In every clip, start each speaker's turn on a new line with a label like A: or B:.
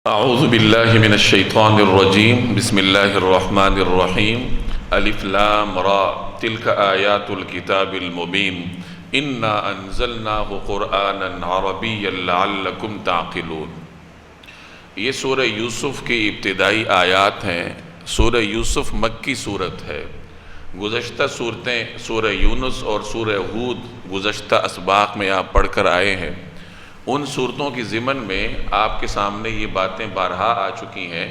A: اعوذ باللہ من الشیطان الرجیم بسم اللہ الرحمن الرحیم الف لام را تلک آیات الکتاب المبین انا انزلناہ قرآنا عربیا لعلکم تعقلون۔ یہ سورہ یوسف کی ابتدائی آیات ہیں۔ سورہ یوسف مکی صورت ہے۔ گزشتہ صورتیں سورہ یونس اور سورہ ہود گزشتہ اسباق میں آپ پڑھ کر آئے ہیں۔ ان صورتوں کی ضمن میں آپ کے سامنے یہ باتیں بارہا آ چکی ہیں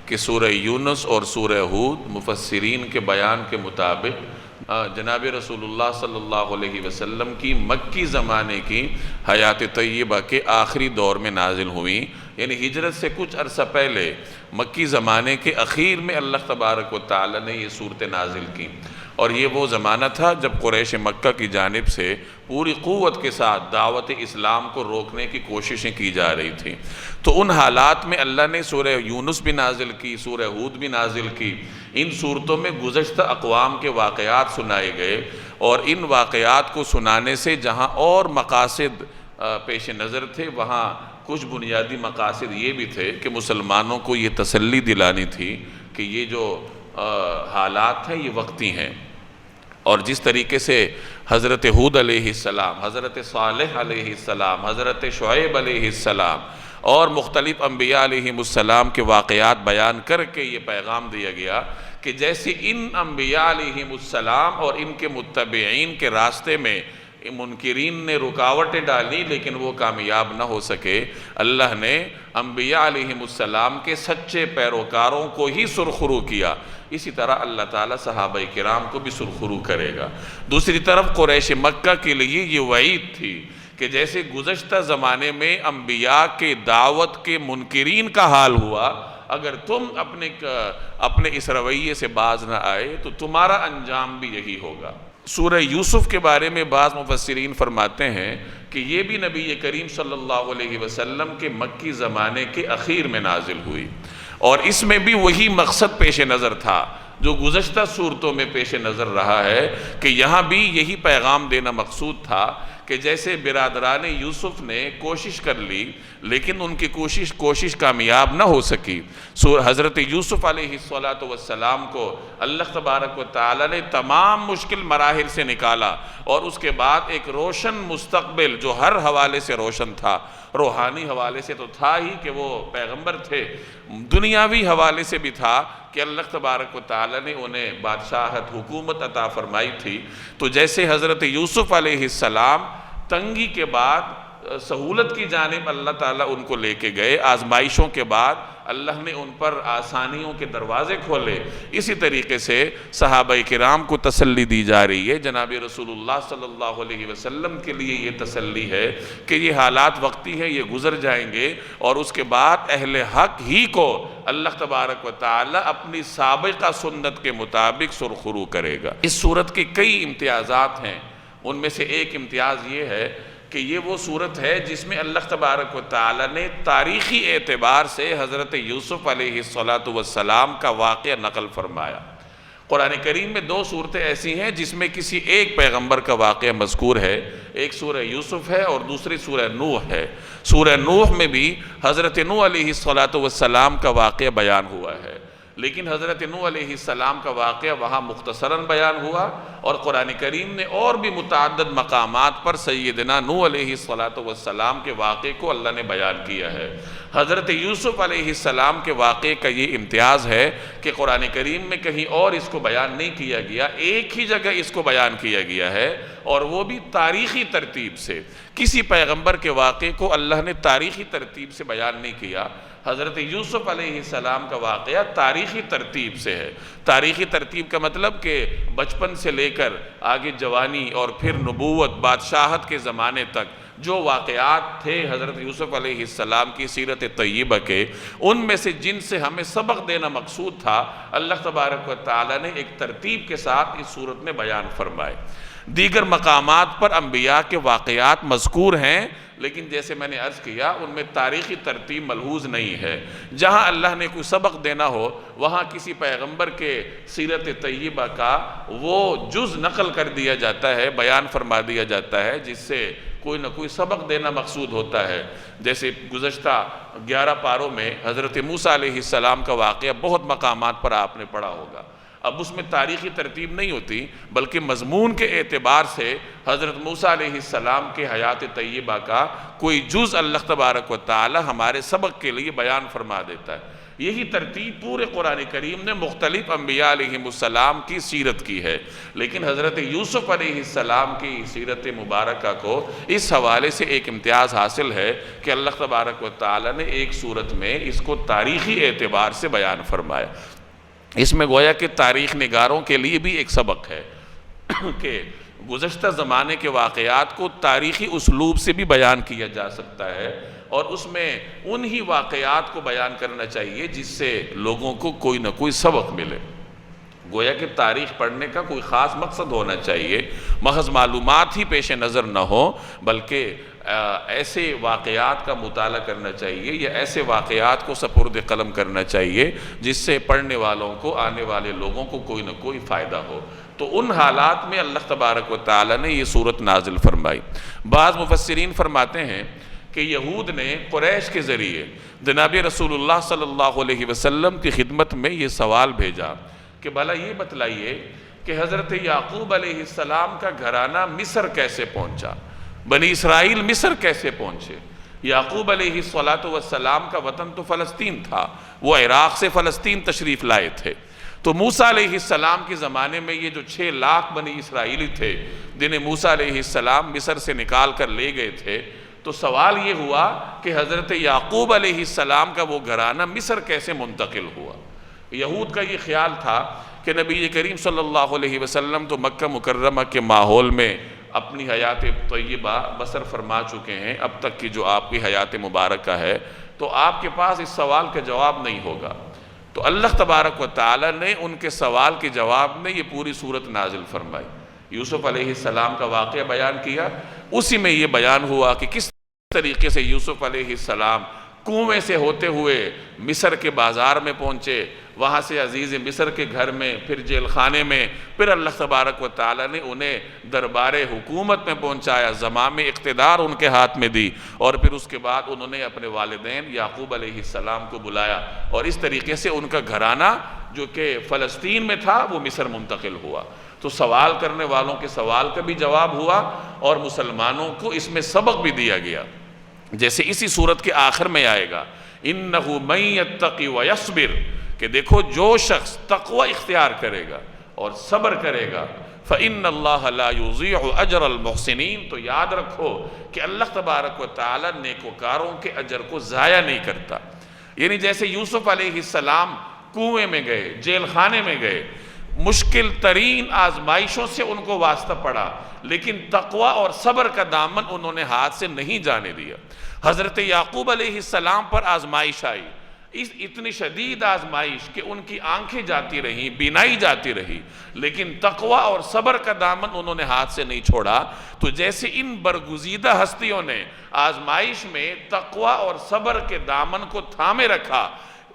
A: کہ سورہ یونس اور سورہ ہود مفسرین کے بیان کے مطابق جناب رسول اللہ صلی اللہ علیہ وسلم کی مکی زمانے کی حیات طیبہ کے آخری دور میں نازل ہوئیں، یعنی ہجرت سے کچھ عرصہ پہلے مکی زمانے کے اخیر میں اللہ تبارک و تعالی نے یہ صورتیں نازل کی۔ اور یہ وہ زمانہ تھا جب قریش مکہ کی جانب سے پوری قوت کے ساتھ دعوت اسلام کو روکنے کی کوششیں کی جا رہی تھیں۔ تو ان حالات میں اللہ نے سورہ یونس بھی نازل کی، سورہ ہود بھی نازل کی۔ ان صورتوں میں گزشتہ اقوام کے واقعات سنائے گئے، اور ان واقعات کو سنانے سے جہاں اور مقاصد پیش نظر تھے، وہاں کچھ بنیادی مقاصد یہ بھی تھے کہ مسلمانوں کو یہ تسلی دلانی تھی کہ یہ جو حالات ہیں یہ وقتی ہیں، اور جس طریقے سے حضرت ہود علیہ السلام، حضرت صالح علیہ السلام، حضرت شعیب علیہ السلام اور مختلف انبیاء علیہ السلام کے واقعات بیان کر کے یہ پیغام دیا گیا کہ جیسے ان انبیاء علیہ السلام اور ان کے متبعین کے راستے میں منکرین نے رکاوٹیں ڈالی لیکن وہ کامیاب نہ ہو سکے، اللہ نے انبیاء علیہ السلام کے سچے پیروکاروں کو ہی سرخرو کیا، اسی طرح اللہ تعالیٰ صحابہ کرام کو بھی سرخرو کرے گا۔ دوسری طرف قریش مکہ کے لیے یہ وعید تھی کہ جیسے گزشتہ زمانے میں انبیاء کے دعوت کے منکرین کا حال ہوا، اگر تم اپنے اس رویے سے باز نہ آئے تو تمہارا انجام بھی یہی ہوگا۔ سورہ یوسف کے بارے میں بعض مفسرین فرماتے ہیں کہ یہ بھی نبی کریم صلی اللہ علیہ وسلم کے مکی زمانے کے اخیر میں نازل ہوئی، اور اس میں بھی وہی مقصد پیش نظر تھا جو گزشتہ صورتوں میں پیش نظر رہا ہے، کہ یہاں بھی یہی پیغام دینا مقصود تھا کہ جیسے برادران یوسف نے کوشش کر لی لیکن ان کی کوشش کامیاب نہ ہو سکی، حضرت یوسف علیہ السلام کو اللہ تبارک و تعالی نے تمام مشکل مراحل سے نکالا، اور اس کے بعد ایک روشن مستقبل جو ہر حوالے سے روشن تھا، روحانی حوالے سے تو تھا ہی کہ وہ پیغمبر تھے، دنیاوی حوالے سے بھی تھا کہ اللہ تبارک و تعالی نے انہیں بادشاہت، حکومت عطا فرمائی تھی۔ تو جیسے حضرت یوسف علیہ السلام تنگی کے بعد سہولت کی جانب اللہ تعالیٰ ان کو لے کے گئے، آزمائشوں کے بعد اللہ نے ان پر آسانیوں کے دروازے کھولے، اسی طریقے سے صحابہ کرام کو تسلی دی جا رہی ہے۔ جناب رسول اللہ صلی اللہ علیہ وسلم کے لیے یہ تسلی ہے کہ یہ حالات وقتی ہیں، یہ گزر جائیں گے، اور اس کے بعد اہل حق ہی کو اللہ تبارک و تعالی اپنی سابقہ سنت کے مطابق سرخرو کرے گا۔ اس صورت کے کئی امتیازات ہیں، ان میں سے ایک امتیاز یہ ہے کہ یہ وہ صورت ہے جس میں اللہ تبارک و تعالی نے تاریخی اعتبار سے حضرت یوسف علیہ السلام کا واقعہ نقل فرمایا۔ قرآن کریم میں دو صورتیں ایسی ہیں جس میں کسی ایک پیغمبر کا واقعہ مذکور ہے، ایک سورہ یوسف ہے اور دوسری سورہ نوح ہے۔ سورہ نوح میں بھی حضرت نوح علیہ السلام کا واقعہ بیان ہوا ہے، لیکن حضرت نوح علیہ السلام کا واقعہ وہاں مختصراً بیان ہوا، اور قرآن کریم نے اور بھی متعدد مقامات پر سیدنا نوح علیہ السلام کے واقعے کو اللہ نے بیان کیا ہے۔ حضرت یوسف علیہ السلام کے واقعے کا یہ امتیاز ہے کہ قرآن کریم میں کہیں اور اس کو بیان نہیں کیا گیا، ایک ہی جگہ اس کو بیان کیا گیا ہے، اور وہ بھی تاریخی ترتیب سے۔ کسی پیغمبر کے واقعے کو اللہ نے تاریخی ترتیب سے بیان نہیں کیا، حضرت یوسف علیہ السلام کا واقعہ تاریخی ترتیب سے ہے۔ تاریخی ترتیب کا مطلب کہ بچپن سے لے کر آگے جوانی اور پھر نبوت، بادشاہت کے زمانے تک جو واقعات تھے حضرت یوسف علیہ السلام کی سیرت طیبہ کے، ان میں سے جن سے ہمیں سبق دینا مقصود تھا، اللہ تبارک و تعالی نے ایک ترتیب کے ساتھ اس صورت میں بیان فرمائے۔ دیگر مقامات پر انبیاء کے واقعات مذکور ہیں، لیکن جیسے میں نے عرض کیا ان میں تاریخی ترتیب ملحوظ نہیں ہے۔ جہاں اللہ نے کوئی سبق دینا ہو وہاں کسی پیغمبر کے سیرت طیبہ کا وہ جز نقل کر دیا جاتا ہے، بیان فرما دیا جاتا ہے، جس سے کوئی نہ کوئی سبق دینا مقصود ہوتا ہے۔ جیسے گزشتہ 11 پاروں میں حضرت موسیٰ علیہ السلام کا واقعہ بہت مقامات پر آپ نے پڑھا ہوگا۔ اب اس میں تاریخی ترتیب نہیں ہوتی، بلکہ مضمون کے اعتبار سے حضرت موسیٰ علیہ السلام کے حیات طیبہ کا کوئی جز اللہ تبارک و تعالی ہمارے سبق کے لیے بیان فرما دیتا ہے۔ یہی ترتیب پورے قرآن کریم نے مختلف انبیاء علیہ السلام کی سیرت کی ہے، لیکن حضرت یوسف علیہ السلام کی سیرت مبارکہ کو اس حوالے سے ایک امتیاز حاصل ہے کہ اللہ تبارک و تعالی نے ایک صورت میں اس کو تاریخی اعتبار سے بیان فرمایا۔ اس میں گویا کہ تاریخ نگاروں کے لیے بھی ایک سبق ہے کہ گزشتہ زمانے کے واقعات کو تاریخی اسلوب سے بھی بیان کیا جا سکتا ہے، اور اس میں انہی واقعات کو بیان کرنا چاہیے جس سے لوگوں کو کوئی نہ کوئی سبق ملے۔ گویا کہ تاریخ پڑھنے کا کوئی خاص مقصد ہونا چاہیے، محض معلومات ہی پیش نظر نہ ہو، بلکہ ایسے واقعات کا مطالعہ کرنا چاہیے یا ایسے واقعات کو سپرد قلم کرنا چاہیے جس سے پڑھنے والوں کو، آنے والے لوگوں کو کوئی نہ کوئی فائدہ ہو۔ تو ان حالات میں اللہ تبارک و تعالی نے یہ صورت نازل فرمائی۔ بعض مفسرین فرماتے ہیں کہ یہود نے قریش کے ذریعے جناب رسول اللہ صلی اللہ علیہ وسلم کی خدمت میں یہ سوال بھیجا کہ بھلا یہ بتلائیے کہ حضرت یعقوب علیہ السلام کا گھرانہ مصر کیسے پہنچا، بنی اسرائیل مصر کیسے پہنچے؟ یعقوب علیہ السلام کا وطن تو فلسطین تھا، وہ عراق سے فلسطین تشریف لائے تھے۔ تو موسیٰ علیہ السلام کے زمانے میں یہ جو 6 لاکھ بنی اسرائیلی تھے جنہیں موسیٰ علیہ السلام مصر سے نکال کر لے گئے تھے، تو سوال یہ ہوا کہ حضرت یعقوب علیہ السلام کا وہ گھرانہ مصر کیسے منتقل ہوا؟ یہود کا یہ خیال تھا کہ نبی کریم صلی اللہ علیہ وسلم تو مکہ مکرمہ کے ماحول میں اپنی حیات طیبہ بسر فرما چکے ہیں، اب تک کی جو آپ کی حیات مبارکہ ہے، تو آپ کے پاس اس سوال کا جواب نہیں ہوگا۔ تو اللہ تبارک و تعالی نے ان کے سوال کے جواب میں یہ پوری صورت نازل فرمائی، یوسف علیہ السلام کا واقعہ بیان کیا۔ اسی میں یہ بیان ہوا کہ کس طریقے سے یوسف علیہ السلام کنویں سے ہوتے ہوئے مصر کے بازار میں پہنچے، وہاں سے عزیز مصر کے گھر میں، پھر جیل خانے میں، پھر اللہ تبارک و تعالی نے انہیں دربار حکومت میں پہنچایا، زمام اقتدار ان کے ہاتھ میں دی، اور پھر اس کے بعد انہوں نے اپنے والدین یعقوب علیہ السلام کو بلایا، اور اس طریقے سے ان کا گھرانہ جو کہ فلسطین میں تھا وہ مصر منتقل ہوا۔ تو سوال کرنے والوں کے سوال کا بھی جواب ہوا، اور مسلمانوں کو اس میں سبق بھی دیا گیا، جیسے اسی صورت کے آخر میں آئے گا اِنَّهُ مَن يَتَّقِ وَيَصْبِرْ، کہ دیکھو جو شخص تقوی اختیار کرے گا اور صبر کرے گا فَإِنَّ اللَّهَ لَا يُضِيعُ أَجْرَ الْمُحْسِنِينَ، تو یاد رکھو کہ اللہ تبارک و تعالی نیکوکاروں کے اجر کو ضائع نہیں کرتا۔ یعنی جیسے یوسف علیہ السلام کنویں میں گئے، جیل خانے میں گئے، مشکل ترین آزمائشوں سے ان کو واسطہ پڑا، لیکن تقوی اور صبر کا دامن انہوں نے ہاتھ سے نہیں جانے دیا۔ حضرت یعقوب علیہ السلام پر آزمائش آئی، اتنی شدید آزمائش کہ ان کی آنکھیں جاتی رہیں، بینائی جاتی رہی، لیکن تقوی اور صبر کا دامن انہوں نے ہاتھ سے نہیں چھوڑا۔ تو جیسے ان برگزیدہ ہستیوں نے آزمائش میں تقوی اور صبر کے دامن کو تھامے رکھا،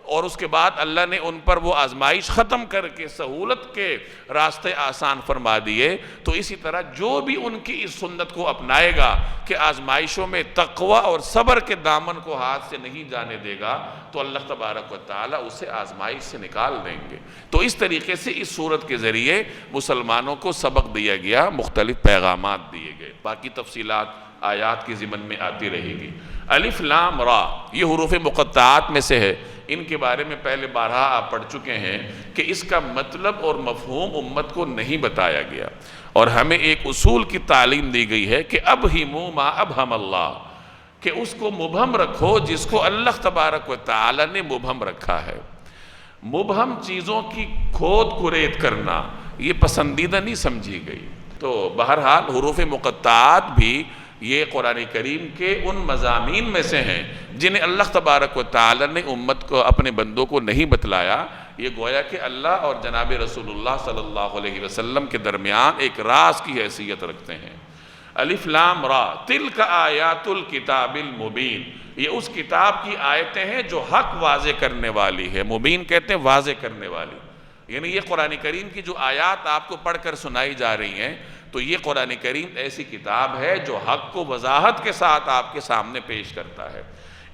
A: اور اس کے بعد اللہ نے ان پر وہ آزمائش ختم کر کے سہولت کے راستے آسان فرما دیے، تو اسی طرح جو بھی ان کی اس سنت کو اپنائے گا کہ آزمائشوں میں تقوی اور صبر کے دامن کو ہاتھ سے نہیں جانے دے گا، تو اللہ تبارک و تعالی اسے آزمائش سے نکال دیں گے۔ تو اس طریقے سے اس صورت کے ذریعے مسلمانوں کو سبق دیا گیا، مختلف پیغامات دیے گئے۔ باقی تفصیلات آیات کی ضمن میں آتی رہے گی۔ الف لام را یہ حروف مقطعات میں سے ہے، ان کے بارے میں پہلے بارہا آپ پڑھ چکے ہیں کہ اس کا مطلب اور مفہوم امت کو نہیں بتایا گیا، اور ہمیں ایک اصول کی تعلیم دی گئی ہے کہ ابہموا ما ابہم اللہ، کہ اس کو مبہم رکھو جس کو اللہ تبارک و تعالی نے مبہم رکھا ہے۔ مبہم چیزوں کی کھود کرید کرنا یہ پسندیدہ نہیں سمجھی گئی۔ تو بہرحال حروف مقطعات بھی یہ قرآن کریم کے ان مضامین میں سے ہیں جنہیں اللہ تبارک و تعالی نے امت کو، اپنے بندوں کو نہیں بتلایا۔ یہ گویا کہ اللہ اور جناب رسول اللہ صلی اللہ علیہ وسلم کے درمیان ایک راز کی حیثیت رکھتے ہیں۔ الف لام را تلک آیات الکتاب المبین، یہ اس کتاب کی آیتیں ہیں جو حق واضح کرنے والی ہے۔ مبین کہتے ہیں واضح کرنے والی، یعنی یہ قرآن کریم کی جو آیات آپ کو پڑھ کر سنائی جا رہی ہیں، تو یہ قرآن کریم ایسی کتاب ہے جو حق کو وضاحت کے ساتھ آپ کے سامنے پیش کرتا ہے۔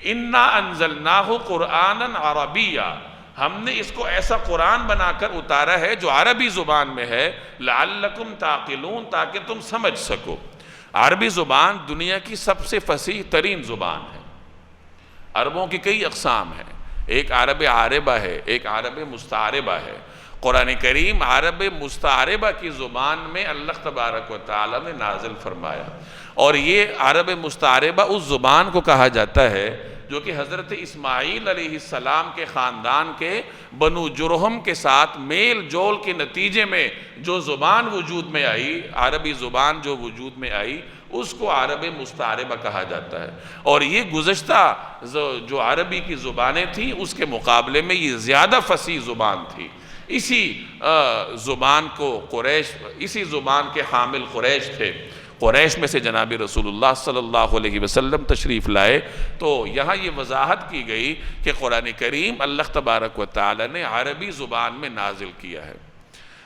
A: اِنَّا أَنزَلْنَاهُ قُرْآنًا عَرَبِيًّا، ہم نے اس کو ایسا قرآن بنا کر اتارا ہے جو عربی زبان میں ہے، لَعَلَّكُمْ تَعْقِلُونَ، تاکہ تم سمجھ سکو۔ عربی زبان دنیا کی سب سے فصیح ترین زبان ہے۔ عربوں کی کئی اقسام ہیں، ایک عرب عاربہ ہے، ایک عرب مستعربہ ہے۔ قرآن کریم عرب مستعربہ کی زبان میں اللہ تبارک و تعالی نے نازل فرمایا، اور یہ عرب مستعربہ اس زبان کو کہا جاتا ہے جو کہ حضرت اسماعیل علیہ السلام کے خاندان کے بنو جرہم کے ساتھ میل جول کے نتیجے میں جو زبان وجود میں آئی، عربی زبان جو وجود میں آئی، اس کو عرب مستعربہ کہا جاتا ہے۔ اور یہ گزشتہ جو عربی کی زبانیں تھیں اس کے مقابلے میں یہ زیادہ فصیح زبان تھی۔ اسی زبان کو قریش، اسی زبان کے حامل قریش تھے۔ قریش میں سے جناب رسول اللہ صلی اللہ علیہ وسلم تشریف لائے، تو یہاں یہ وضاحت کی گئی کہ قرآن کریم اللہ تبارک و تعالی نے عربی زبان میں نازل کیا ہے۔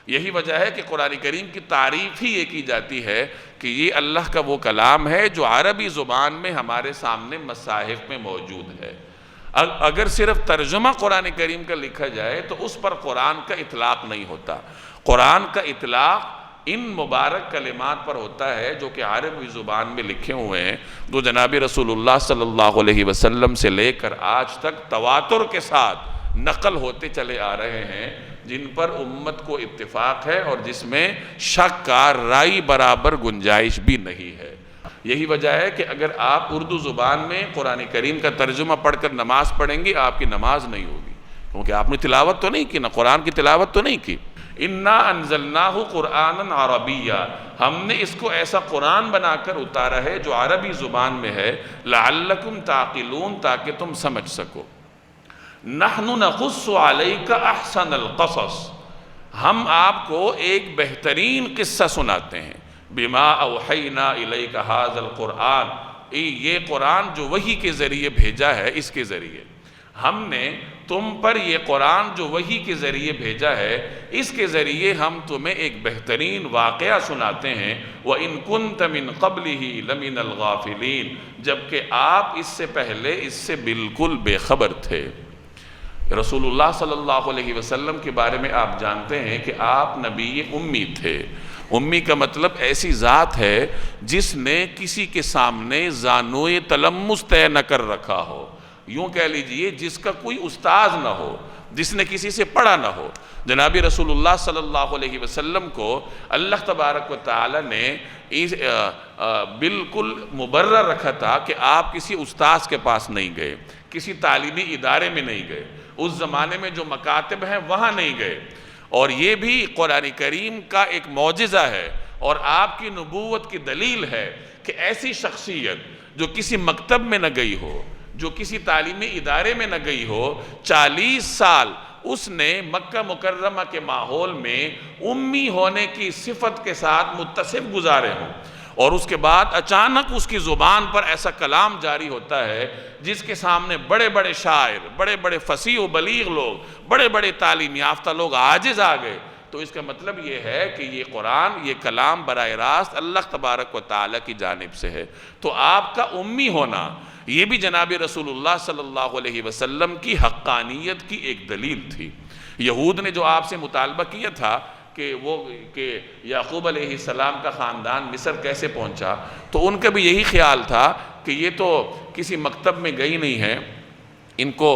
A: یہی وجہ ہے کہ قرآن کریم کی تعریف ہی یہ کی جاتی ہے کہ یہ اللہ کا وہ کلام ہے جو عربی زبان میں ہمارے سامنے مصاحف میں موجود ہے۔ اگر صرف ترجمہ قرآن کریم کا لکھا جائے تو اس پر قرآن کا اطلاق نہیں ہوتا۔ قرآن کا اطلاق ان مبارک کلمات پر ہوتا ہے جو کہ عربی زبان میں لکھے ہوئے ہیں، جو جناب رسول اللہ صلی اللہ علیہ وسلم سے لے کر آج تک تواتر کے ساتھ نقل ہوتے چلے آ رہے ہیں، جن پر امت کو اتفاق ہے اور جس میں شک کا رائی برابر گنجائش بھی نہیں ہے۔ یہی وجہ ہے کہ اگر آپ اردو زبان میں قرآن کریم کا ترجمہ پڑھ کر نماز پڑھیں گے، آپ کی نماز نہیں ہوگی، کیونکہ آپ نے تلاوت تو نہیں کی، نہ قرآن کی تلاوت تو نہیں کی۔ اِنَّا أَنزَلْنَاهُ قُرْآنًا عَرَبِيًّا، ہم نے اس کو ایسا قرآن بنا کر اتارا ہے جو عربی زبان میں ہے، لَعَلَّكُمْ تَعْقِلُونَ، تاکہ تم سمجھ سکو۔ نَحْنُ نَقُصُّ عَلَيْكَ أَحْسَنَ الْقَصَصِ، ہم آپ کو ایک بہترین قصہ سناتے ہیں۔ بِمَا أَوْحَيْنَا إِلَيْكَ هَذَا الْقُرْآنِ، یہ قرآن جو وحی کے ذریعے بھیجا ہے، اس کے ذریعے ہم نے تم پر یہ قرآن جو وحی کے ذریعے بھیجا ہے، اس کے ذریعے ہم تمہیں ایک بہترین واقعہ سناتے ہیں۔ وَإِن كُنْتَ مِن قَبْلِهِ لَمِنَ الْغَافِلِينَ، جبکہ آپ اس سے پہلے اس سے بالکل بے خبر تھے۔ رسول اللہ صلی اللہ علیہ وسلم کے بارے میں آپ جانتے ہیں کہ آپ نبی امی تھے۔ امی کا مطلب ایسی ذات ہے جس نے کسی کے سامنے زانوئے تلمس طے نہ کر رکھا ہو، یوں کہہ لیجئے جس کا کوئی استاذ نہ ہو، جس نے کسی سے پڑھا نہ ہو۔ جناب رسول اللہ صلی اللہ علیہ وسلم کو اللہ تبارک و تعالی نے بالکل مبرر رکھا تھا کہ آپ کسی استاذ کے پاس نہیں گئے، کسی تعلیمی ادارے میں نہیں گئے، اس زمانے میں جو مکاتب ہیں وہاں نہیں گئے۔ اور یہ بھی قرآن کریم کا ایک معجزہ ہے اور آپ کی نبوت کی دلیل ہے کہ ایسی شخصیت جو کسی مکتب میں نہ گئی ہو، جو کسی تعلیمی ادارے میں نہ گئی ہو، 40 سال اس نے مکہ مکرمہ کے ماحول میں امی ہونے کی صفت کے ساتھ متصف گزارے ہوں، اور اس کے بعد اچانک اس کی زبان پر ایسا کلام جاری ہوتا ہے جس کے سامنے بڑے بڑے شاعر، بڑے بڑے فصیح و بلیغ لوگ، بڑے بڑے تعلیم یافتہ لوگ عاجز آ گئے۔ تو اس کا مطلب یہ ہے کہ یہ قرآن، یہ کلام براہ راست اللہ تبارک و تعالی کی جانب سے ہے۔ تو آپ کا امی ہونا یہ بھی جناب رسول اللہ صلی اللہ علیہ وسلم کی حقانیت کی ایک دلیل تھی۔ یہود نے جو آپ سے مطالبہ کیا تھا کہ یعقوب علیہ السلام کا خاندان مصر کیسے پہنچا، تو ان کا بھی یہی خیال تھا کہ یہ تو کسی مکتب میں گئی نہیں ہے، ان کو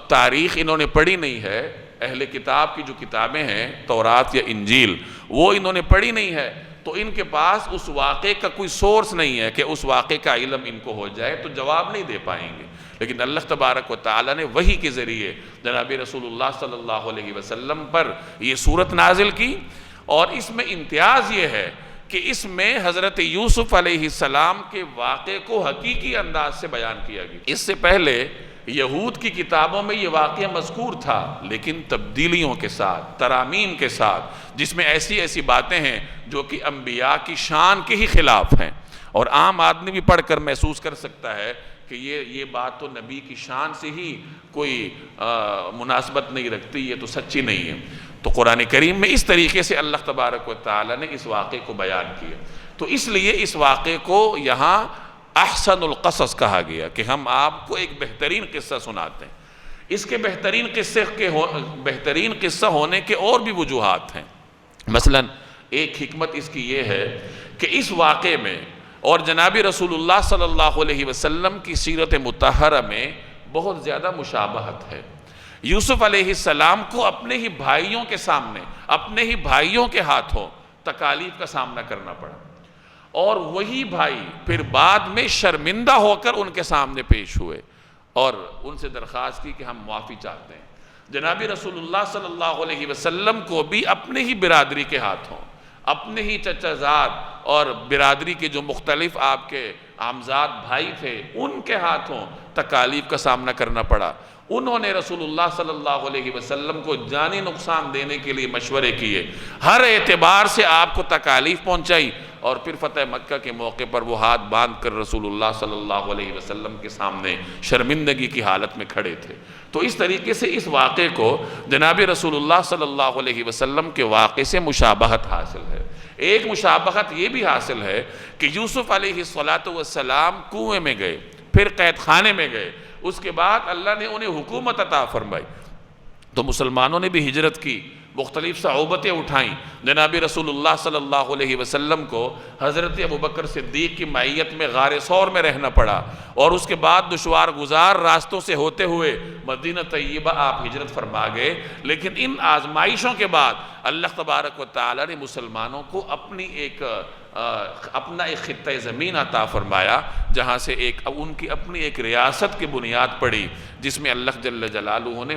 A: تاریخ انہوں نے پڑھی نہیں ہے، اہل کتاب کی جو کتابیں ہیں تورات یا انجیل وہ انہوں نے پڑھی نہیں ہے، تو ان کے پاس اس واقعے کا کوئی سورس نہیں ہے کہ اس واقعے کا علم ان کو ہو جائے، تو جواب نہیں دے پائیں گے۔ لیکن اللہ تبارک و تعالی نے وحی کے ذریعے جناب رسول اللہ صلی اللہ علیہ وسلم پر یہ سورت نازل کی، اور اس میں امتیاز یہ ہے کہ اس میں حضرت یوسف علیہ السلام کے واقعے کو حقیقی انداز سے بیان کیا گیا۔ اس سے پہلے یہود کی کتابوں میں یہ واقعہ مذکور تھا، لیکن تبدیلیوں کے ساتھ، ترامیم کے ساتھ، جس میں ایسی ایسی باتیں ہیں جو کہ انبیاء کی شان کے ہی خلاف ہیں، اور عام آدمی بھی پڑھ کر محسوس کر سکتا ہے کہ یہ بات تو نبی کی شان سے ہی کوئی مناسبت نہیں رکھتی، یہ تو سچی نہیں ہے۔ تو قرآن کریم میں اس طریقے سے اللہ تبارک و تعالی نے اس واقعے کو بیان کیا، تو اس لیے اس واقعے کو یہاں احسن القصص کہا گیا کہ ہم آپ کو ایک بہترین قصہ سناتے ہیں۔ اس کے بہترین قصہ ہونے کے اور بھی وجوہات ہیں۔ مثلا ایک حکمت اس کی یہ ہے کہ اس واقعے میں اور جناب رسول اللہ صلی اللہ علیہ وسلم کی سیرت مطہرہ میں بہت زیادہ مشابہت ہے۔ یوسف علیہ السلام کو اپنے ہی بھائیوں کے سامنے، اپنے ہی بھائیوں کے ہاتھوں تکالیف کا سامنا کرنا پڑا، اور وہی بھائی پھر بعد میں شرمندہ ہو کر ان کے سامنے پیش ہوئے اور ان سے درخواست کی کہ ہم معافی چاہتے ہیں۔ جناب رسول اللہ صلی اللہ علیہ وسلم کو بھی اپنے ہی برادری کے ہاتھوں، اپنے ہی چچا زاد اور برادری کے جو مختلف آپ کے عمزاد بھائی تھے ان کے ہاتھوں تکالیف کا سامنا کرنا پڑا۔ انہوں نے رسول اللہ صلی اللہ علیہ وسلم کو جانی نقصان دینے کے لیے مشورے کیے، ہر اعتبار سے آپ کو تکالیف پہنچائی، اور پھر فتح مکہ کے موقع پر وہ ہاتھ باندھ کر رسول اللہ صلی اللہ علیہ وسلم کے سامنے شرمندگی کی حالت میں کھڑے تھے۔ تو اس طریقے سے اس واقعے کو جناب رسول اللہ صلی اللہ علیہ وسلم کے واقعے سے مشابہت حاصل ہے۔ ایک مشابہت یہ بھی حاصل ہے کہ یوسف علیہ السلام کنویں میں گئے، پھر قید خانے میں گئے، اس کے بعد اللہ نے انہیں حکومت عطا فرمائی، تو مسلمانوں نے بھی ہجرت کی، مختلف صعوبتیں اٹھائیں۔ جناب رسول اللہ صلی اللہ علیہ وسلم کو حضرت ابوبکر صدیق کی معیت میں غار ثور میں رہنا پڑا، اور اس کے بعد دشوار گزار راستوں سے ہوتے ہوئے مدینہ طیبہ آپ ہجرت فرما گئے۔ لیکن ان آزمائشوں کے بعد اللہ تبارک و تعالی نے مسلمانوں کو اپنا ایک خطہ زمین عطا فرمایا، جہاں سے ان کی اپنی ایک ریاست کی بنیاد پڑی، جس میں اللہ جل جلالہ نے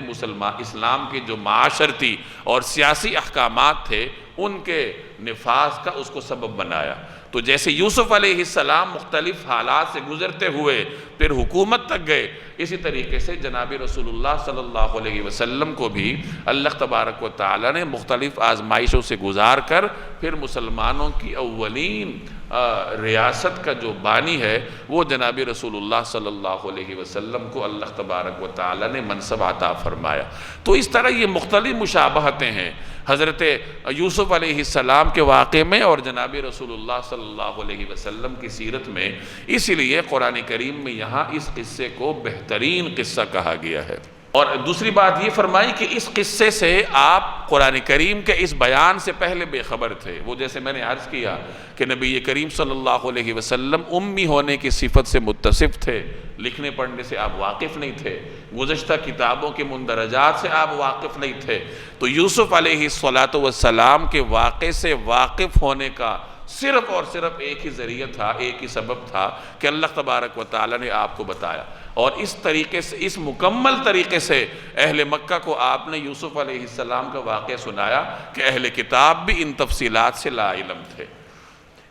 A: اسلام کے جو معاشرتی اور سیاسی احکامات تھے ان کے نفاذ کا اس کو سبب بنایا۔ تو جیسے یوسف علیہ السلام مختلف حالات سے گزرتے ہوئے پھر حکومت تک گئے، اسی طریقے سے جناب رسول اللہ صلی اللہ علیہ وسلم کو بھی اللہ تبارک و تعالی نے مختلف آزمائشوں سے گزار کر پھر مسلمانوں کی اولین ریاست کا جو بانی ہے وہ جناب رسول اللہ صلی اللہ علیہ وسلم کو اللہ تبارک و تعالی نے منصب عطا فرمایا۔ تو اس طرح یہ مختلف مشابہتیں ہیں حضرت یوسف علیہ السلام کے واقعے میں اور جناب رسول اللہ صلی اللہ علیہ وسلم کی سیرت میں، اسی لیے قرآن کریم میں یہاں اس قصے کو بہترین قصہ کہا گیا ہے۔ اور دوسری بات یہ فرمائی کہ اس قصے سے آپ قرآن کریم کے اس بیان سے پہلے بے خبر تھے۔ وہ جیسے میں نے عرض کیا کہ نبی کریم صلی اللہ علیہ وسلم امی ہونے کی صفت سے متصف تھے، لکھنے پڑھنے سے آپ واقف نہیں تھے، گزشتہ کتابوں کے مندرجات سے آپ واقف نہیں تھے۔ تو یوسف علیہ السلام کے واقعے سے واقف ہونے کا صرف اور صرف ایک ہی ذریعہ تھا، ایک ہی سبب تھا کہ اللہ تبارک و تعالی نے آپ کو بتایا، اور اس طریقے سے، اس مکمل طریقے سے اہل مکہ کو آپ نے یوسف علیہ السلام کا واقعہ سنایا کہ اہل کتاب بھی ان تفصیلات سے لا علم تھے۔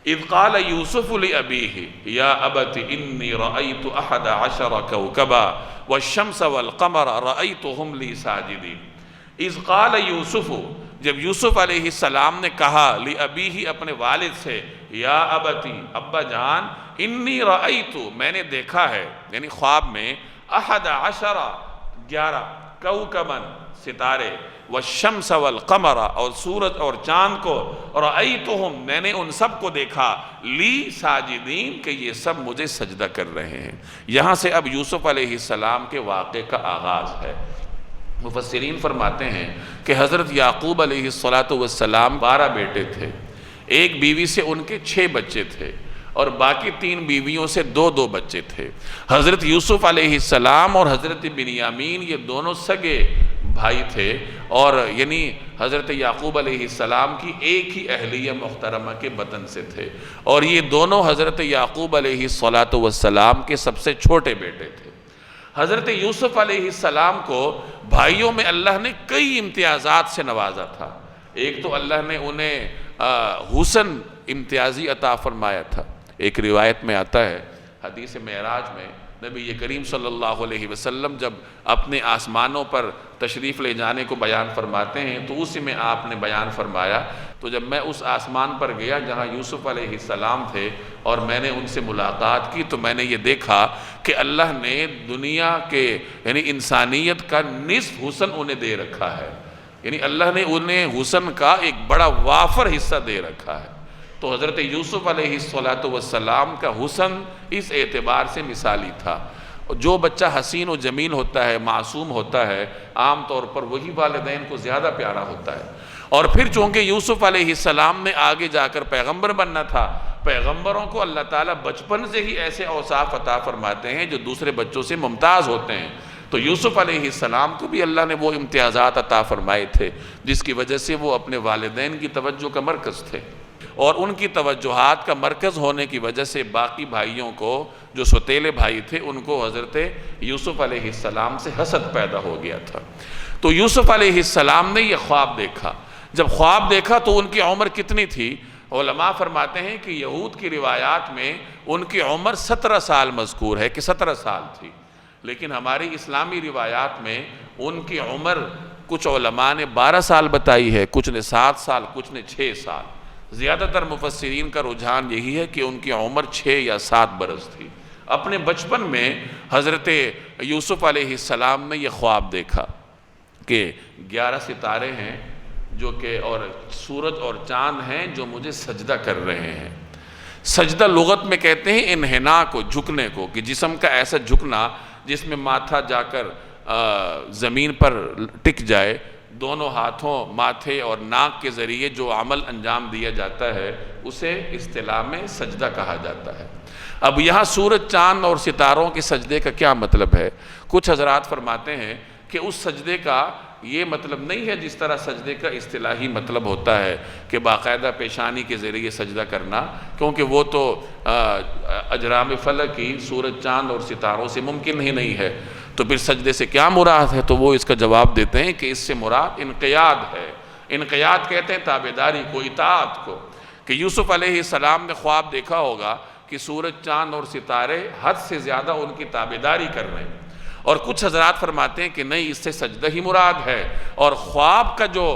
A: اذ قال یوسف لأبیہ یا ابت انی رأیت 11 کوکبا والشمس والقمر رأیتہم لی ساجدین۔ اذ قال یوسف، جب یوسف علیہ السلام نے کہا لأبیہ اپنے والد سے، یا ابتی ابا جان، انی رأیت میں نے دیکھا ہے، یعنی خواب میں 11 کوکبا ستارے، والشمس والقمر اور سورج اور چاند کو، رأیتہم میں نے ان سب کو دیکھا، لی ساجدین کہ یہ سب مجھے سجدہ کر رہے ہیں۔ یہاں سے اب یوسف علیہ السلام کے واقعے کا آغاز ہے۔ مفسرین فرماتے ہیں کہ حضرت یعقوب علیہ السلام 12 بیٹے تھے، ایک بیوی سے ان کے 6 بچے تھے، اور باقی 3 بیویوں سے 2 بچے تھے۔ حضرت یوسف علیہ السلام اور حضرت بنیامین یہ دونوں سگے بھائی تھے، اور یعنی حضرت یعقوب علیہ السلام کی ایک ہی اہلیہ محترمہ کے بطن سے تھے، اور یہ دونوں حضرت یعقوب علیہ السلام کے سب سے چھوٹے بیٹے تھے۔ حضرت یوسف علیہ السلام کو بھائیوں میں اللہ نے کئی امتیازات سے نوازا تھا۔ ایک تو اللہ نے انہیں حسن امتیازی عطا فرمایا تھا۔ ایک روایت میں آتا ہے، حدیث معراج میں نبی کریم صلی اللہ علیہ وسلم جب اپنے آسمانوں پر تشریف لے جانے کو بیان فرماتے ہیں تو اسی میں آپ نے بیان فرمایا، تو جب میں اس آسمان پر گیا جہاں یوسف علیہ السلام تھے اور میں نے ان سے ملاقات کی، تو میں نے یہ دیکھا کہ اللہ نے دنیا کے یعنی انسانیت کا نصف حسن انہیں دے رکھا ہے۔ یعنی اللہ نے انہیں حسن کا ایک بڑا وافر حصہ دے رکھا ہے۔ تو حضرت یوسف علیہ السلام کا حسن اس اعتبار سے مثالی تھا۔ جو بچہ حسین و جمیل ہوتا ہے، معصوم ہوتا ہے، عام طور پر وہی والدین کو زیادہ پیارا ہوتا ہے۔ اور پھر چونکہ یوسف علیہ السلام نے آگے جا کر پیغمبر بننا تھا، پیغمبروں کو اللہ تعالیٰ بچپن سے ہی ایسے اوصاف عطا فرماتے ہیں جو دوسرے بچوں سے ممتاز ہوتے ہیں۔ تو یوسف علیہ السلام کو بھی اللہ نے وہ امتیازات عطا فرمائے تھے جس کی وجہ سے وہ اپنے والدین کی توجہ کا مرکز تھے، اور ان کی توجہات کا مرکز ہونے کی وجہ سے باقی بھائیوں کو، جو سوتیلے بھائی تھے، ان کو حضرت یوسف علیہ السلام سے حسد پیدا ہو گیا تھا۔ تو یوسف علیہ السلام نے یہ خواب دیکھا۔ جب خواب دیکھا تو ان کی عمر کتنی تھی؟ علماء فرماتے ہیں کہ یہود کی روایات میں ان کی عمر 17 سال مذکور ہے کہ 17 سال تھی، لیکن ہماری اسلامی روایات میں ان کی عمر کچھ علماء نے 12 سال بتائی ہے، کچھ نے 7 سال، کچھ نے 6 سال۔ زیادہ تر مفسرین کا رجحان یہی ہے کہ ان کی عمر 6 یا 7 برس تھی۔ اپنے بچپن میں حضرت یوسف علیہ السلام نے یہ خواب دیکھا کہ 11 ستارے ہیں جو کہ اور سورج اور چاند ہیں جو مجھے سجدہ کر رہے ہیں۔ سجدہ لغت میں کہتے ہیں انحناء کو، جھکنے کو، کہ جسم کا ایسا جھکنا جس میں ماتھا جا کر زمین پر ٹک جائے، دونوں ہاتھوں، ماتھے اور ناک کے ذریعے جو عمل انجام دیا جاتا ہے اسے اصطلاح میں سجدہ کہا جاتا ہے۔ اب یہاں سورج، چاند اور ستاروں کے سجدے کا کیا مطلب ہے؟ کچھ حضرات فرماتے ہیں کہ اس سجدے کا یہ مطلب نہیں ہے جس طرح سجدے کا اصطلاحی مطلب ہوتا ہے کہ باقاعدہ پیشانی کے ذریعے سجدہ کرنا، کیونکہ وہ تو اجرام فلکی، سورج، چاند اور ستاروں سے ممکن ہی نہیں ہے۔ تو پھر سجدے سے کیا مراد ہے؟ تو وہ اس کا جواب دیتے ہیں کہ اس سے مراد انقیاد ہے۔ انقیاد کہتے ہیں تابعداری کو، اطاعت کو، کہ یوسف علیہ السلام نے خواب دیکھا ہوگا کہ سورج، چاند اور ستارے حد سے زیادہ ان کی تابعداری کر رہے ہیں، اور کچھ حضرات فرماتے ہیں کہ نہیں، اس سے سجدہ ہی مراد ہے، اور خواب کا جو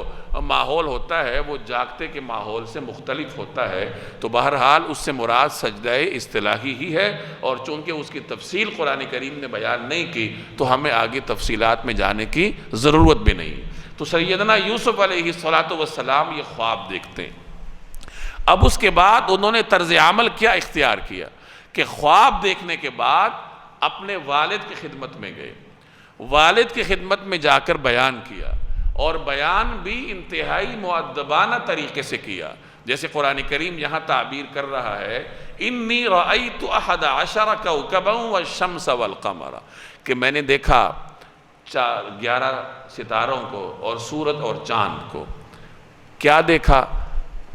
A: ماحول ہوتا ہے وہ جاگتے کے ماحول سے مختلف ہوتا ہے۔ تو بہرحال اس سے مراد سجدہ اصطلاحی ہی ہے، اور چونکہ اس کی تفصیل قرآن کریم نے بیان نہیں کی تو ہمیں آگے تفصیلات میں جانے کی ضرورت بھی نہیں۔ تو سیدنا یوسف علیہ السلام یہ خواب دیکھتے ہیں۔ اب اس کے بعد انہوں نے طرز عمل کیا اختیار کیا کہ خواب دیکھنے کے بعد اپنے والد کی خدمت میں گئے، والد کی خدمت میں جا کر بیان کیا، اور بیان بھی انتہائی مؤدبانہ طریقے سے کیا۔ جیسے قرآن کریم یہاں تعبیر کر رہا ہے، انی رأیت 11 کوكبا والشمس والقمر، کہ میں نے دیکھا 11 ستاروں کو اور سورج اور چاند کو۔ کیا دیکھا؟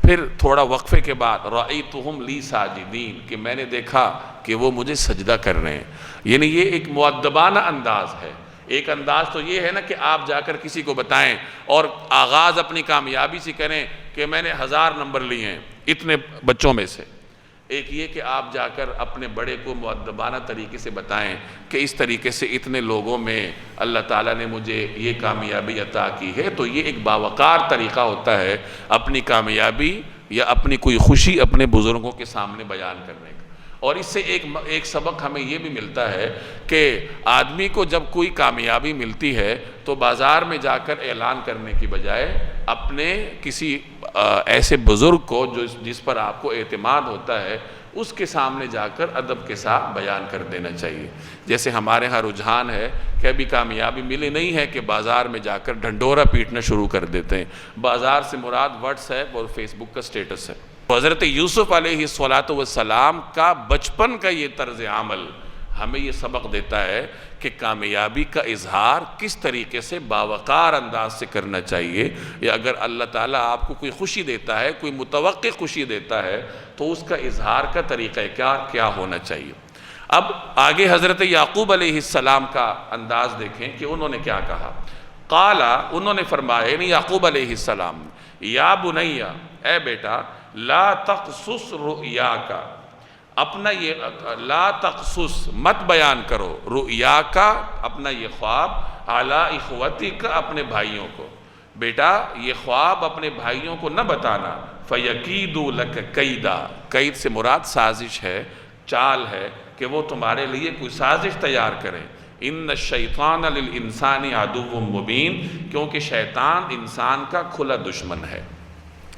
A: پھر تھوڑا وقفے کے بعد رأیتہم لی ساجدین، کہ میں نے دیکھا کہ وہ مجھے سجدہ کر رہے ہیں۔ یعنی یہ ایک مؤدبانہ انداز ہے۔ ایک انداز تو یہ ہے نا کہ آپ جا کر کسی کو بتائیں اور آغاز اپنی کامیابی سے کریں کہ میں نے 1000 نمبر لیے ہیں اتنے بچوں میں سے۔ ایک یہ کہ آپ جا کر اپنے بڑے کو مؤدبانہ طریقے سے بتائیں کہ اس طریقے سے اتنے لوگوں میں اللہ تعالیٰ نے مجھے یہ کامیابی عطا کی ہے۔ تو یہ ایک باوقار طریقہ ہوتا ہے اپنی کامیابی یا اپنی کوئی خوشی اپنے بزرگوں کے سامنے بیان کرنے کا۔ اور اس سے ایک سبق ہمیں یہ بھی ملتا ہے کہ آدمی کو جب کوئی کامیابی ملتی ہے تو بازار میں جا کر اعلان کرنے کی بجائے اپنے کسی ایسے بزرگ کو جس پر آپ کو اعتماد ہوتا ہے اس کے سامنے جا کر ادب کے ساتھ بیان کر دینا چاہیے۔ جیسے ہمارے ہاں رجحان ہے کہ ابھی کامیابی ملی نہیں ہے کہ بازار میں جا کر ڈھنڈورا پیٹنا شروع کر دیتے ہیں۔ بازار سے مراد واٹس ایپ اور فیس بک کا سٹیٹس ہے۔ حضرت یوسف علیہ السلام کا بچپن کا یہ طرز عمل ہمیں یہ سبق دیتا ہے کہ کامیابی کا اظہار کس طریقے سے باوقار انداز سے کرنا چاہیے، یا اگر اللہ تعالیٰ آپ کو کوئی خوشی دیتا ہے، کوئی متوقع خوشی دیتا ہے تو اس کا اظہار کا طریقہ کیا ہونا چاہیے۔ اب آگے حضرت یعقوب علیہ السلام کا انداز دیکھیں کہ انہوں نے کیا کہا۔ قالا، انہوں نے فرمایا، یعنی یعقوب علیہ السلام، یا بنیا، اے بیٹا، لا تقصص رؤیاک، اپنا یہ لا تقصص، مت بیان کرو، رؤیاک، اپنا یہ خواب، علی اخوتک، اپنے بھائیوں کو۔ بیٹا یہ خواب اپنے بھائیوں کو نہ بتانا، فیکیدوا لک کیدا، کید سے مراد سازش ہے، چال ہے، کہ وہ تمہارے لیے کوئی سازش تیار کریں۔ ان الشیطان للانسان عدو مبین، کیونکہ شیطان انسان کا کھلا دشمن ہے۔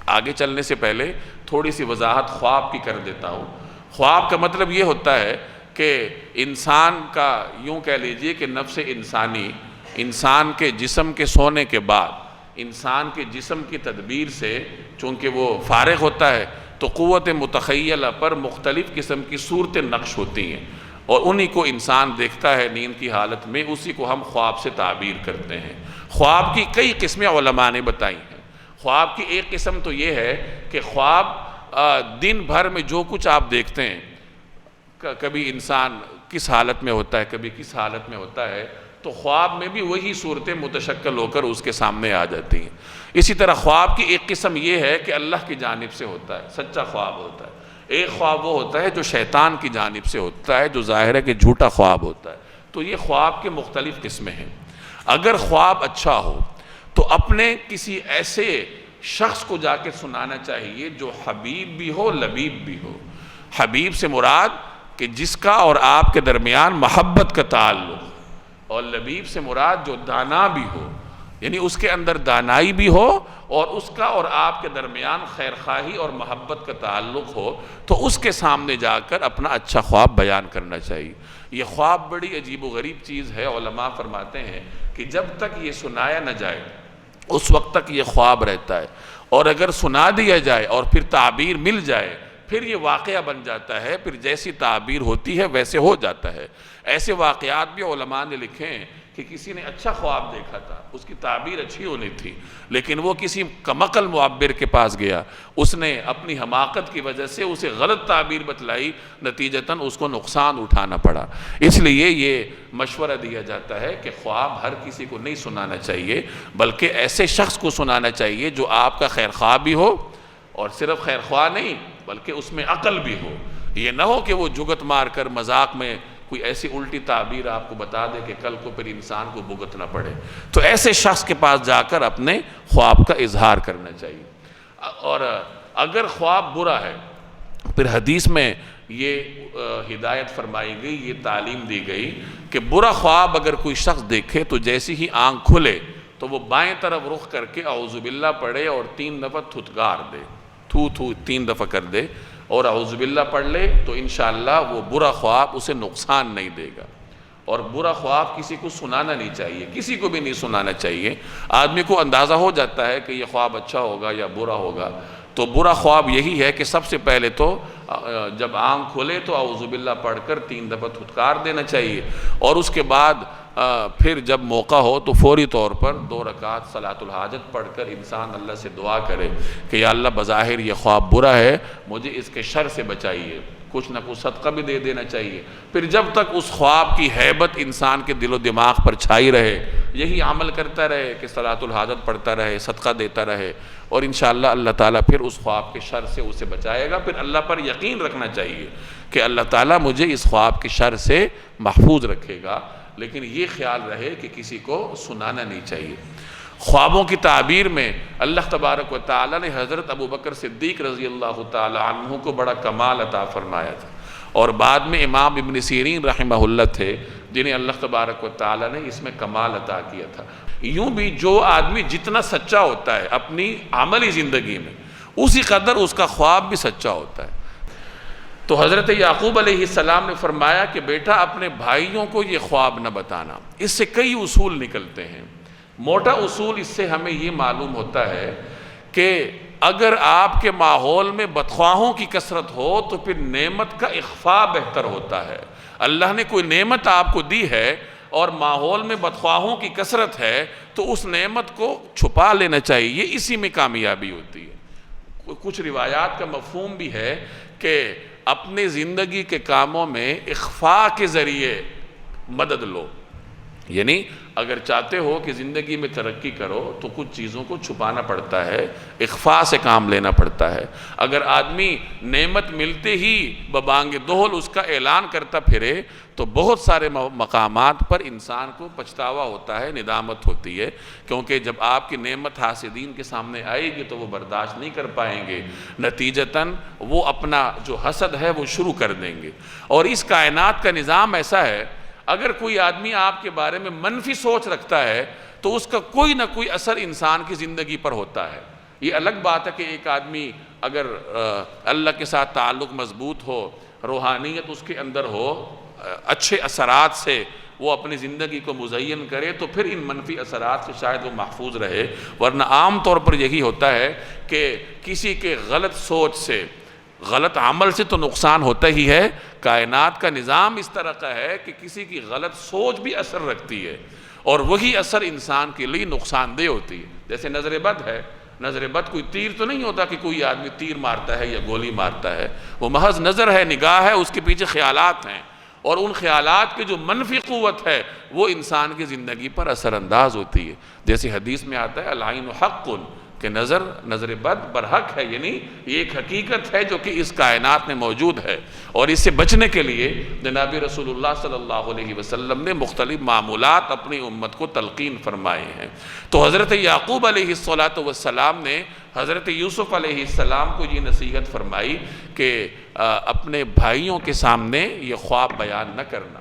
A: آگے چلنے سے پہلے تھوڑی سی وضاحت خواب کی کر دیتا ہوں۔ خواب کا مطلب یہ ہوتا ہے کہ انسان کا، یوں کہہ لیجئے کہ نفس انسانی، انسان کے جسم کے سونے کے بعد انسان کے جسم کی تدبیر سے چونکہ وہ فارغ ہوتا ہے تو قوت متخیلہ پر مختلف قسم کی صورتیں نقش ہوتی ہیں، اور انہی کو انسان دیکھتا ہے نیند کی حالت میں، اسی کو ہم خواب سے تعبیر کرتے ہیں۔ خواب کی کئی قسمیں علماء نے بتائی ہیں۔ خواب کی ایک قسم تو یہ ہے کہ خواب دن بھر میں جو کچھ آپ دیکھتے ہیں، کبھی انسان کس حالت میں ہوتا ہے، کبھی کس حالت میں ہوتا ہے، تو خواب میں بھی وہی صورتیں متشکل ہو کر اس کے سامنے آ جاتی ہیں۔ اسی طرح خواب کی ایک قسم یہ ہے کہ اللہ کی جانب سے ہوتا ہے، سچا خواب ہوتا ہے۔ ایک خواب وہ ہوتا ہے جو شیطان کی جانب سے ہوتا ہے، جو ظاہر ہے کہ جھوٹا خواب ہوتا ہے۔ تو یہ خواب کے مختلف قسمیں ہیں۔ اگر خواب اچھا ہو تو اپنے کسی ایسے شخص کو جا کے سنانا چاہیے جو حبیب بھی ہو، لبیب بھی ہو۔ حبیب سے مراد کہ جس کا اور آپ کے درمیان محبت کا تعلق، اور لبیب سے مراد جو دانا بھی ہو، یعنی اس کے اندر دانائی بھی ہو اور اس کا اور آپ کے درمیان خیر خواہی اور محبت کا تعلق ہو، تو اس کے سامنے جا کر اپنا اچھا خواب بیان کرنا چاہیے۔ یہ خواب بڑی عجیب و غریب چیز ہے۔ علماء فرماتے ہیں کہ جب تک یہ سنایا نہ جائے اس وقت تک یہ خواب رہتا ہے، اور اگر سنا دیا جائے اور پھر تعبیر مل جائے پھر یہ واقعہ بن جاتا ہے، پھر جیسی تعبیر ہوتی ہے ویسے ہو جاتا ہے۔ ایسے واقعات بھی علماء نے لکھے ہیں کہ کسی نے اچھا خواب دیکھا تھا، اس کی تعبیر اچھی ہونی تھی، لیکن وہ کسی کمعقل معبر کے پاس گیا، اس نے اپنی حماقت کی وجہ سے اسے غلط تعبیر بتلائی، نتیجتاً اس کو نقصان اٹھانا پڑا۔ اس لیے یہ مشورہ دیا جاتا ہے کہ خواب ہر کسی کو نہیں سنانا چاہیے، بلکہ ایسے شخص کو سنانا چاہیے جو آپ کا خیر خواہ بھی ہو، اور صرف خیر خواہ نہیں بلکہ اس میں عقل بھی ہو۔ یہ نہ ہو کہ وہ جگت مار کر مذاق میں کوئی ایسی الٹی تعبیر آپ کو بتا دے کہ کل کو پھر انسان کو بھگتنا پڑے۔ تو ایسے شخص کے پاس جا کر اپنے خواب کا اظہار کرنا چاہیے۔ اور اگر خواب برا ہے، پھر حدیث میں یہ ہدایت فرمائی گئی، یہ تعلیم دی گئی کہ برا خواب اگر کوئی شخص دیکھے تو جیسی ہی آنکھ کھلے تو وہ بائیں طرف رخ کر کے اعوذ باللہ پڑھے اور 3 دفعہ تھتکار دے، تھو 3 دفعہ کر دے اور اعوذ باللہ پڑھ لے، تو انشاءاللہ وہ برا خواب اسے نقصان نہیں دے گا۔ اور برا خواب کسی کو سنانا نہیں چاہیے، کسی کو بھی نہیں سنانا چاہیے۔ آدمی کو اندازہ ہو جاتا ہے کہ یہ خواب اچھا ہوگا یا برا ہوگا، تو برا خواب یہی ہے کہ سب سے پہلے تو جب آنکھ کھولے تو اعوذ باللہ پڑھ کر 3 دفعہ تھتکار دینا چاہیے، اور اس کے بعد پھر جب موقع ہو تو فوری طور پر 2 رکعت صلاۃ الحاجت پڑھ کر انسان اللہ سے دعا کرے کہ یا اللہ بظاہر یہ خواب برا ہے، مجھے اس کے شر سے بچائیے، کچھ نہ کچھ صدقہ بھی دے دینا چاہیے۔ پھر جب تک اس خواب کی ہیبت انسان کے دل و دماغ پر چھائی رہے، یہی عمل کرتا رہے کہ صلاۃ الحاجت پڑھتا رہے، صدقہ دیتا رہے، اور انشاءاللہ اللہ تعالیٰ پھر اس خواب کے شر سے اسے بچائے گا۔ پھر اللہ پر یقین رکھنا چاہیے کہ اللہ تعالیٰ مجھے اس خواب کے شر سے محفوظ رکھے گا، لیکن یہ خیال رہے کہ کسی کو سنانا نہیں چاہیے۔ خوابوں کی تعبیر میں اللہ تبارک و تعالیٰ نے حضرت ابوبکر صدیق رضی اللہ تعالیٰ عنہ کو بڑا کمال عطا فرمایا تھا، اور بعد میں امام ابن سیرین رحمہ اللہ تھے جنہیں اللہ تبارک و تعالیٰ نے اس میں کمال عطا کیا تھا۔ یوں بھی جو آدمی جتنا سچا ہوتا ہے اپنی عملی زندگی میں، اسی قدر اس کا خواب بھی سچا ہوتا ہے۔ تو حضرت یعقوب علیہ السلام نے فرمایا کہ بیٹا اپنے بھائیوں کو یہ خواب نہ بتانا۔ اس سے کئی اصول نکلتے ہیں۔ موٹا اصول اس سے ہمیں یہ معلوم ہوتا ہے کہ اگر آپ کے ماحول میں بدخواہوں کی کثرت ہو تو پھر نعمت کا اخفاء بہتر ہوتا ہے۔ اللہ نے کوئی نعمت آپ کو دی ہے اور ماحول میں بدخواہوں کی کثرت ہے تو اس نعمت کو چھپا لینا چاہیے، اسی میں کامیابی ہوتی ہے۔ کچھ روایات کا مفہوم بھی ہے کہ اپنے زندگی کے کاموں میں اخفاء کے ذریعے مدد لو، یعنی اگر چاہتے ہو کہ زندگی میں ترقی کرو تو کچھ چیزوں کو چھپانا پڑتا ہے، اخفاء سے کام لینا پڑتا ہے۔ اگر آدمی نعمت ملتے ہی ببانگ دہل اس کا اعلان کرتا پھرے تو بہت سارے مقامات پر انسان کو پچھتاوا ہوتا ہے، ندامت ہوتی ہے، کیونکہ جب آپ کی نعمت حاسدین کے سامنے آئے گی تو وہ برداشت نہیں کر پائیں گے، نتیجتاً وہ اپنا جو حسد ہے وہ شروع کر دیں گے۔ اور اس کائنات کا نظام ایسا ہے، اگر کوئی آدمی آپ کے بارے میں منفی سوچ رکھتا ہے تو اس کا کوئی نہ کوئی اثر انسان کی زندگی پر ہوتا ہے۔ یہ الگ بات ہے کہ ایک آدمی اگر اللہ کے ساتھ تعلق مضبوط ہو، روحانیت اس کے اندر ہو، اچھے اثرات سے وہ اپنی زندگی کو مزین کرے تو پھر ان منفی اثرات سے شاید وہ محفوظ رہے، ورنہ عام طور پر یہی ہوتا ہے کہ کسی کے غلط سوچ سے، غلط عمل سے تو نقصان ہوتا ہی ہے۔ کائنات کا نظام اس طرح کا ہے کہ کسی کی غلط سوچ بھی اثر رکھتی ہے، اور وہی اثر انسان کے لیے نقصان دہ ہوتی ہے۔ جیسے نظر بد ہے، نظر بد کوئی تیر تو نہیں ہوتا کہ کوئی آدمی تیر مارتا ہے یا گولی مارتا ہے، وہ محض نظر ہے، نگاہ ہے، اس کے پیچھے خیالات ہیں، اور ان خیالات کی جو منفی قوت ہے وہ انسان کی زندگی پر اثر انداز ہوتی ہے۔ جیسے حدیث میں آتا ہے العین حق، کہ نظر بد برحق ہے، یعنی یہ ایک حقیقت ہے جو کہ اس کائنات میں موجود ہے، اور اس سے بچنے کے لیے جناب رسول اللہ صلی اللہ علیہ وسلم نے مختلف معمولات اپنی امت کو تلقین فرمائے ہیں۔ تو حضرت یعقوب علیہ السلام نے حضرت یوسف علیہ السلام کو یہ نصیحت فرمائی کہ اپنے بھائیوں کے سامنے یہ خواب بیان نہ کرنا۔